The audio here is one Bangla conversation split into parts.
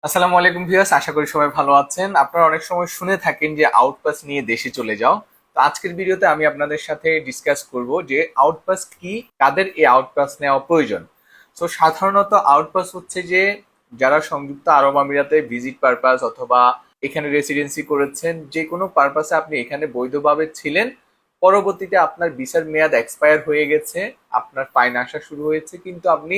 আসসালামু আলাইকুম ভিউয়ার্স, আশা করি সবাই ভালো আছেন। আপনারা অনেক সময় শুনে থাকেন যে আউটপাস নিয়ে দেশে চলে যাও। তো আজকের ভিডিওতে আমি আপনাদের সাথে ডিসকাস করব যে আউটপাস কি, কাদের এই আউটপাস নেওয়া প্রয়োজন। তো সাধারণত আউটপাস হচ্ছে যে যারা সংযুক্ত আরব আমিরাতে ভিজিট পারপাস অথবা এখানে রেসিডেন্সি করেছেন, যে কোনো পারপাসে আপনি এখানে বৈধভাবে ছিলেন, পরবর্তীতে আপনার ভিসার মেয়াদ এক্সপায়ার হয়ে গেছে, আপনার ফাইন আসা শুরু হয়েছে কিন্তু আপনি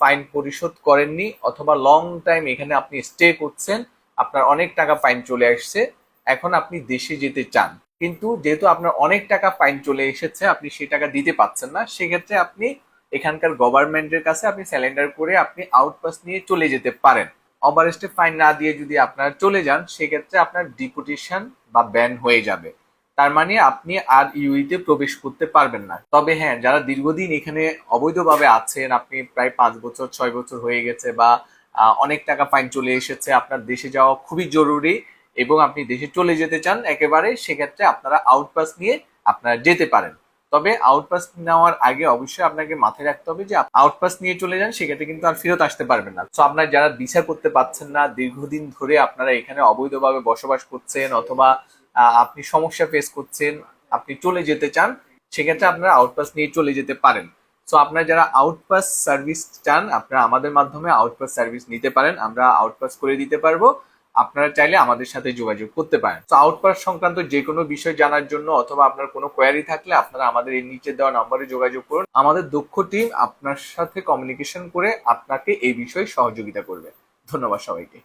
ফাইন পরিশোধ করেননি, অথবা লং টাইম এখানে আপনি স্টে করছেন, আপনার অনেক টাকা ফাইন চলে আসছে, এখন আপনি দেশে যেতে চান, কিন্তু যেহেতু আপনার অনেক টাকা ফাইন চলে এসেছে আপনি সেই টাকা দিতে পারছেন না, সেক্ষেত্রে আপনি এখানকার গভর্নমেন্টের কাছে আপনি স্যালেন্ডার করে আপনি আউটপাস নিয়ে চলে যেতে পারেন। ওভারস্টে ফাইন না দিয়ে যদি আপনারা চলে যান, সেক্ষেত্রে আপনার ডিপুটেশন বা ব্যান হয়ে যাবে। তার মানে আপনি আর ইউইতে প্রবেশ করতে পারবেন না। তবে হ্যাঁ, যারা দীর্ঘদিন এখানে অবৈধভাবে আছেন, আপনি প্রায় 5 বছর 6 বছর হয়ে গেছে, বা অনেক টাকা ফাইন চলে এসেছে, আপনার দেশে যাওয়া খুবই জরুরি এবং আপনি দেশে চলে যেতে চান একেবারে, সেক্ষেত্রে আপনারা আউটপাস নিয়ে আপনারা যেতে পারেন। তবে আউটপাস নেওয়ার আগে অবশ্যই আপনাকে মাথায় রাখতে হবে যে আউটপাস নিয়ে চলে যান, সেক্ষেত্রে কিন্তু আর ফেরত আসতে পারবেন না। তো আপনার যারা ভিসা করতে পারছেন না, দীর্ঘদিন ধরে আপনারা এখানে অবৈধভাবে বসবাস করছেন, অথবা আপনি সমস্যা ফেস করছেন, আপনি চলে যেতে চান, সেক্ষেত্রে আপনারা আউটপাস নিয়ে চলে যেতে পারেন। সো আপনারা যারা আউটপাস সার্ভিস চান, আপনারা আমাদের মাধ্যমে আউটপাস সার্ভিস নিতে পারেন, আমরা আউটপাস করে দিতে পারবো। আপনারা চাইলে আমাদের সাথে যোগাযোগ করতে পারেন। তো আউটপাস সংক্রান্ত যে কোনো বিষয় জানার জন্য অথবা আপনার কোনো কোয়ারি থাকলে আপনারা আমাদের এই নিচে দেওয়া নম্বরে যোগাযোগ করুন। আমাদের দক্ষ টিম আপনার সাথে কমিউনিকেশন করে আপনাকে এই বিষয়ে সহযোগিতা করবে। ধন্যবাদ সবাইকে।